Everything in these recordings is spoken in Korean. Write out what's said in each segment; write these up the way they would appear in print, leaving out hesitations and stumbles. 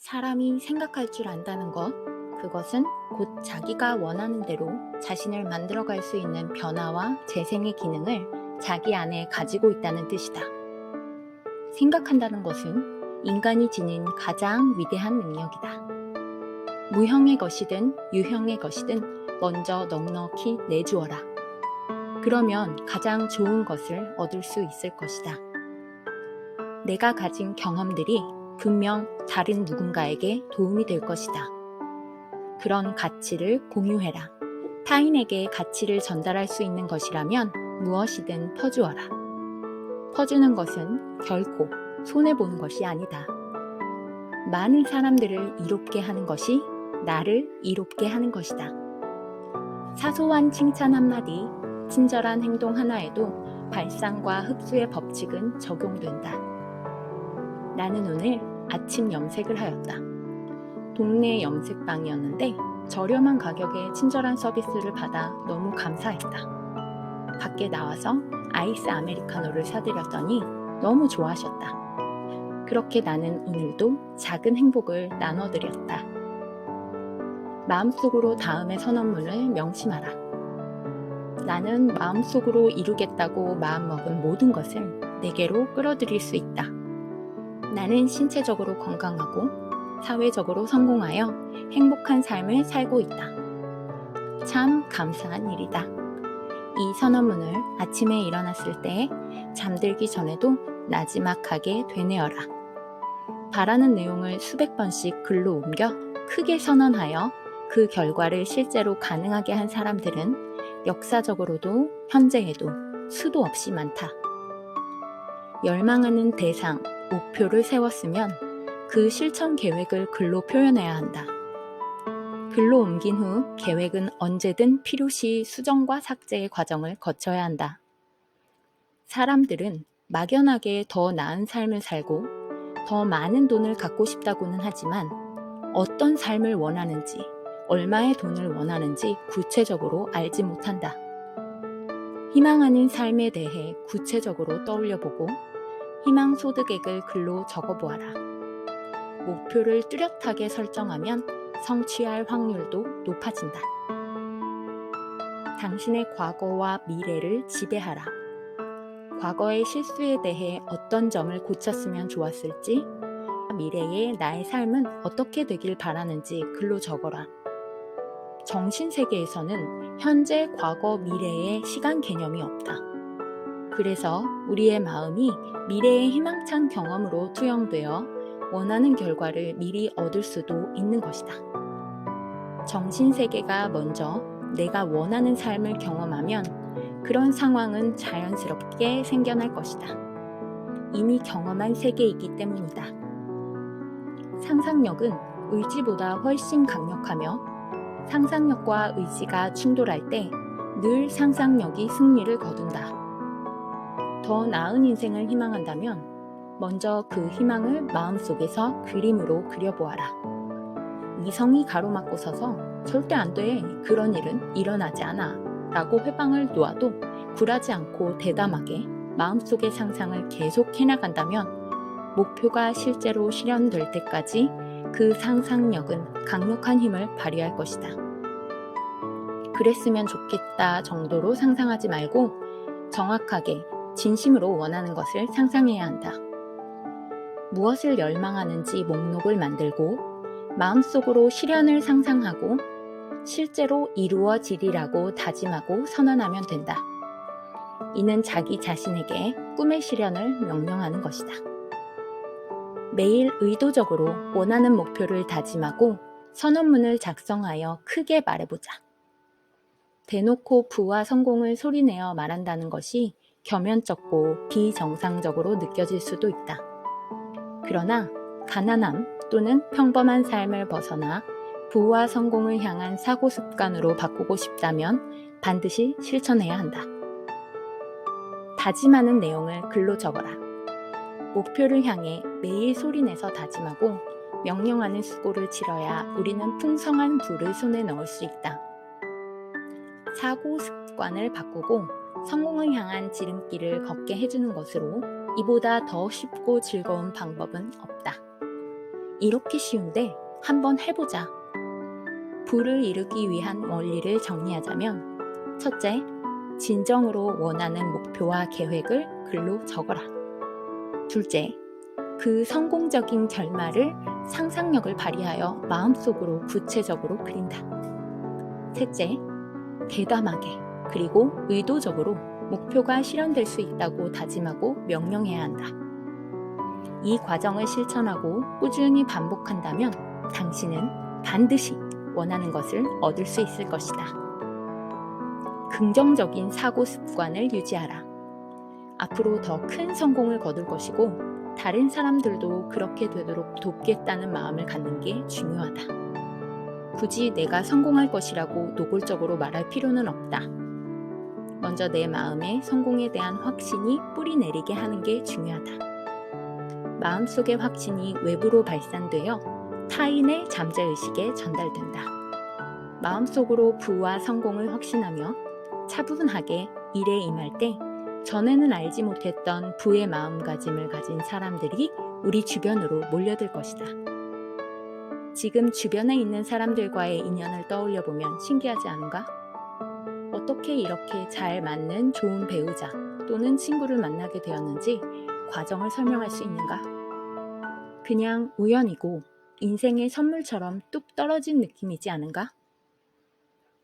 사람이 생각할 줄 안다는 것, 그것은 곧 자기가 원하는 대로 자신을 만들어갈 수 있는 변화와 재생의 기능을 자기 안에 가지고 있다는 뜻이다. 생각한다는 것은 인간이 지닌 가장 위대한 능력이다. 무형의 것이든 유형의 것이든 먼저 넉넉히 내주어라. 그러면 가장 좋은 것을 얻을 수 있을 것이다. 내가 가진 경험들이 분명 다른 누군가에게 도움이 될 것이다. 그런 가치를 공유해라. 타인에게 가치를 전달할 수 있는 것이라면 무엇이든 퍼주어라. 퍼주는 것은 결코 손해보는 것이 아니다. 많은 사람들을 이롭게 하는 것이 나를 이롭게 하는 것이다. 사소한 칭찬 한마디, 친절한 행동 하나에도 발상과 흡수의 법칙은 적용된다. 나는 오늘 아침 염색을 하였다. 동네 염색방이었는데 저렴한 가격에 친절한 서비스를 받아 너무 감사했다. 밖에 나와서 아이스 아메리카노를 사드렸더니 너무 좋아하셨다. 그렇게 나는 오늘도 작은 행복을 나눠드렸다. 마음속으로 다음의 선언문을 명심하라. 나는 마음속으로 이루겠다고 마음먹은 모든 것을 내게로 끌어들일 수 있다. 나는 신체적으로 건강하고 사회적으로 성공하여 행복한 삶을 살고 있다. 참 감사한 일이다. 이 선언문을 아침에 일어났을 때 잠들기 전에도 나지막하게 되뇌어라. 바라는 내용을 수백 번씩 글로 옮겨 크게 선언하여 그 결과를 실제로 가능하게 한 사람들은 역사적으로도 현재에도 수도 없이 많다. 열망하는 대상, 목표를 세웠으면 그 실천 계획을 글로 표현해야 한다. 글로 옮긴 후 계획은 언제든 필요시 수정과 삭제의 과정을 거쳐야 한다. 사람들은 막연하게 더 나은 삶을 살고 더 많은 돈을 갖고 싶다고는 하지만 어떤 삶을 원하는지, 얼마의 돈을 원하는지 구체적으로 알지 못한다. 희망하는 삶에 대해 구체적으로 떠올려보고 희망 소득액을 글로 적어보아라. 목표를 뚜렷하게 설정하면 성취할 확률도 높아진다. 당신의 과거와 미래를 지배하라. 과거의 실수에 대해 어떤 점을 고쳤으면 좋았을지, 미래의 나의 삶은 어떻게 되길 바라는지 글로 적어라. 정신세계에서는 현재, 과거, 미래의 시간 개념이 없다. 그래서 우리의 마음이 미래의 희망찬 경험으로 투영되어 원하는 결과를 미리 얻을 수도 있는 것이다. 정신세계가 먼저 내가 원하는 삶을 경험하면 그런 상황은 자연스럽게 생겨날 것이다. 이미 경험한 세계이기 때문이다. 상상력은 의지보다 훨씬 강력하며 상상력과 의지가 충돌할 때 늘 상상력이 승리를 거둔다. 더 나은 인생을 희망한다면 먼저 그 희망을 마음속에서 그림으로 그려보아라. 이성이 가로막고 서서 절대 안 돼, 그런 일은 일어나지 않아 라고 회방을 놓아도 굴하지 않고 대담하게 마음속의 상상을 계속 해나간다면 목표가 실제로 실현될 때까지 그 상상력은 강력한 힘을 발휘할 것이다. 그랬으면 좋겠다 정도로 상상하지 말고 정확하게 진심으로 원하는 것을 상상해야 한다. 무엇을 열망하는지 목록을 만들고 마음속으로 실현을 상상하고 실제로 이루어지리라고 다짐하고 선언하면 된다. 이는 자기 자신에게 꿈의 실현을 명령하는 것이다. 매일 의도적으로 원하는 목표를 다짐하고 선언문을 작성하여 크게 말해보자. 대놓고 부와 성공을 소리내어 말한다는 것이 겸연쩍고 비정상적으로 느껴질 수도 있다. 그러나 가난함 또는 평범한 삶을 벗어나 부와 성공을 향한 사고 습관으로 바꾸고 싶다면 반드시 실천해야 한다. 다짐하는 내용을 글로 적어라. 목표를 향해 매일 소리내서 다짐하고 명령하는 수고를 치러야 우리는 풍성한 부를 손에 넣을 수 있다. 사고 습관을 바꾸고 성공을 향한 지름길을 걷게 해주는 것으로 이보다 더 쉽고 즐거운 방법은 없다. 이렇게 쉬운데 한번 해보자. 부를 이루기 위한 원리를 정리하자면, 첫째, 진정으로 원하는 목표와 계획을 글로 적어라. 둘째, 그 성공적인 결말을 상상력을 발휘하여 마음속으로 구체적으로 그린다. 셋째, 대담하게 그리고 의도적으로 목표가 실현될 수 있다고 다짐하고 명령해야 한다. 이 과정을 실천하고 꾸준히 반복한다면 당신은 반드시 원하는 것을 얻을 수 있을 것이다. 긍정적인 사고 습관을 유지하라. 앞으로 더 큰 성공을 거둘 것이고 다른 사람들도 그렇게 되도록 돕겠다는 마음을 갖는 게 중요하다. 굳이 내가 성공할 것이라고 노골적으로 말할 필요는 없다. 먼저 내 마음에 성공에 대한 확신이 뿌리 내리게 하는 게 중요하다. 마음속의 확신이 외부로 발산되어 타인의 잠재의식에 전달된다. 마음속으로 부와 성공을 확신하며 차분하게 일에 임할 때 전에는 알지 못했던 부의 마음가짐을 가진 사람들이 우리 주변으로 몰려들 것이다. 지금 주변에 있는 사람들과의 인연을 떠올려보면 신기하지 않은가? 어떻게 이렇게 잘 맞는 좋은 배우자 또는 친구를 만나게 되었는지 과정을 설명할 수 있는가? 그냥 우연이고 인생의 선물처럼 뚝 떨어진 느낌이지 않은가?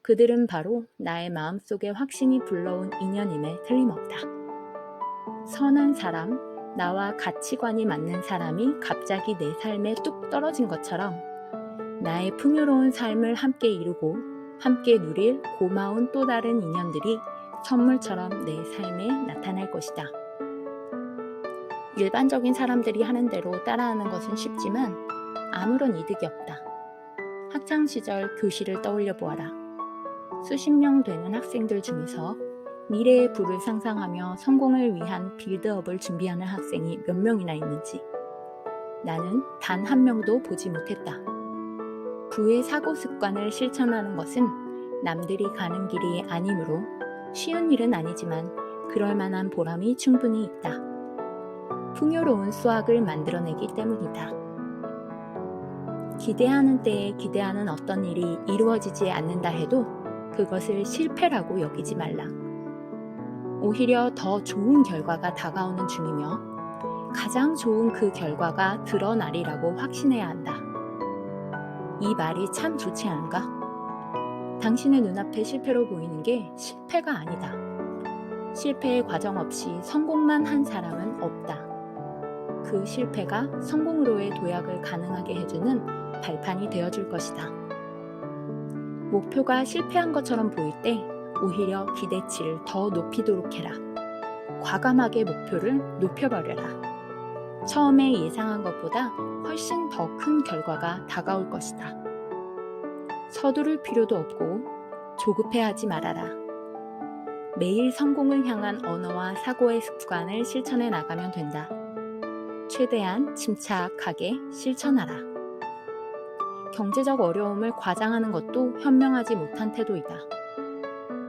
그들은 바로 나의 마음속에 확신이 불러온 인연임에 틀림없다. 선한 사람, 나와 가치관이 맞는 사람이 갑자기 내 삶에 뚝 떨어진 것처럼 나의 풍요로운 삶을 함께 이루고 함께 누릴 고마운 또 다른 인연들이 선물처럼 내 삶에 나타날 것이다. 일반적인 사람들이 하는 대로 따라하는 것은 쉽지만 아무런 이득이 없다. 학창시절 교실을 떠올려 보아라. 수십 명 되는 학생들 중에서 미래의 부를 상상하며 성공을 위한 빌드업을 준비하는 학생이 몇 명이나 있는지 나는 단 한 명도 보지 못했다. 부의 사고 습관을 실천하는 것은 남들이 가는 길이 아니므로 쉬운 일은 아니지만 그럴 만한 보람이 충분히 있다. 풍요로운 수확을 만들어내기 때문이다. 기대하는 때에 기대하는 어떤 일이 이루어지지 않는다 해도 그것을 실패라고 여기지 말라. 오히려 더 좋은 결과가 다가오는 중이며 가장 좋은 그 결과가 드러나리라고 확신해야 한다. 이 말이 참 좋지 않은가? 당신의 눈앞에 실패로 보이는 게 실패가 아니다. 실패의 과정 없이 성공만 한 사람은 없다. 그 실패가 성공으로의 도약을 가능하게 해주는 발판이 되어줄 것이다. 목표가 실패한 것처럼 보일 때 오히려 기대치를 더 높이도록 해라. 과감하게 목표를 높여버려라. 처음에 예상한 것보다 훨씬 더 큰 결과가 다가올 것이다. 서두를 필요도 없고 조급해하지 말아라. 매일 성공을 향한 언어와 사고의 습관을 실천해 나가면 된다. 최대한 침착하게 실천하라. 경제적 어려움을 과장하는 것도 현명하지 못한 태도이다.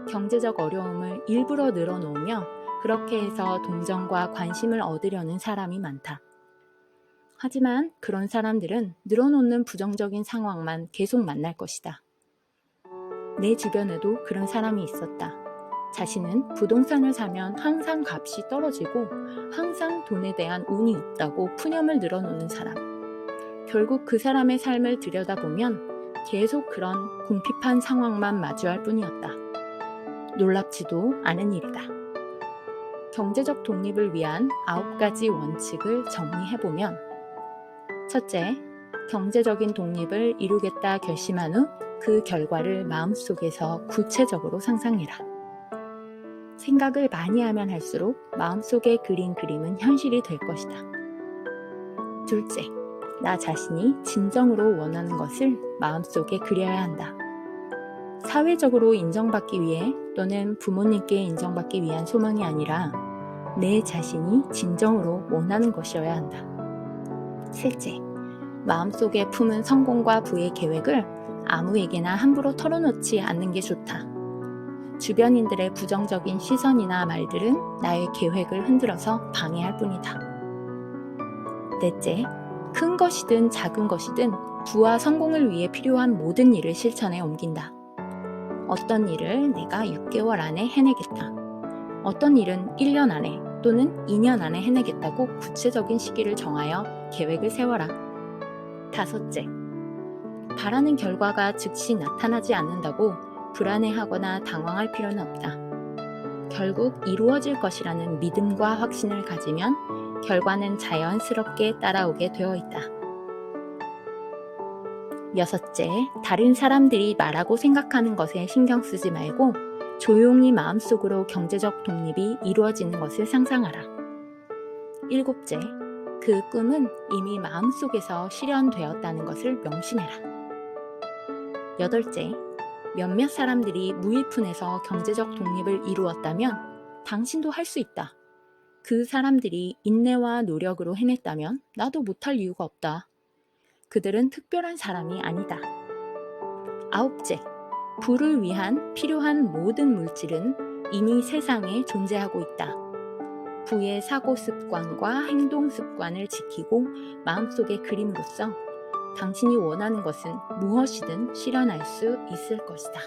경제적 어려움을 일부러 늘어놓으며 그렇게 해서 동정과 관심을 얻으려는 사람이 많다. 하지만 그런 사람들은 늘어놓는 부정적인 상황만 계속 만날 것이다. 내 주변에도 그런 사람이 있었다. 자신은 부동산을 사면 항상 값이 떨어지고 항상 돈에 대한 운이 있다고 푸념을 늘어놓는 사람. 결국 그 사람의 삶을 들여다보면 계속 그런 궁핍한 상황만 마주할 뿐이었다. 놀랍지도 않은 일이다. 경제적 독립을 위한 9가지 원칙을 정리해보면 첫째, 경제적인 독립을 이루겠다 결심한 후 그 결과를 마음속에서 구체적으로 상상해라. 생각을 많이 하면 할수록 마음속에 그린 그림은 현실이 될 것이다. 둘째, 나 자신이 진정으로 원하는 것을 마음속에 그려야 한다. 사회적으로 인정받기 위해 또는 부모님께 인정받기 위한 소망이 아니라 내 자신이 진정으로 원하는 것이어야 한다. 셋째, 마음속에 품은 성공과 부의 계획을 아무에게나 함부로 털어놓지 않는 게 좋다. 주변인들의 부정적인 시선이나 말들은 나의 계획을 흔들어서 방해할 뿐이다. 넷째, 큰 것이든 작은 것이든 부와 성공을 위해 필요한 모든 일을 실천에 옮긴다. 어떤 일을 내가 6개월 안에 해내겠다. 어떤 일은 1년 안에 또는 2년 안에 해내겠다고 구체적인 시기를 정하여 계획을 세워라. 5째, 바라는 결과가 즉시 나타나지 않는다고 불안해하거나 당황할 필요는 없다. 결국 이루어질 것이라는 믿음과 확신을 가지면 결과는 자연스럽게 따라오게 되어 있다. 6째, 다른 사람들이 말하고 생각하는 것에 신경 쓰지 말고 조용히 마음속으로 경제적 독립이 이루어지는 것을 상상하라. 7째, 그 꿈은 이미 마음속에서 실현되었다는 것을 명심해라. 8째, 몇몇 사람들이 무일푼에서 경제적 독립을 이루었다면 당신도 할 수 있다. 그 사람들이 인내와 노력으로 해냈다면 나도 못할 이유가 없다. 그들은 특별한 사람이 아니다. 9째, 부를 위한 필요한 모든 물질은 이미 세상에 존재하고 있다. 부의 사고 습관과 행동 습관을 지키고 마음속에 그림으로써 당신이 원하는 것은 무엇이든 실현할 수 있을 것이다.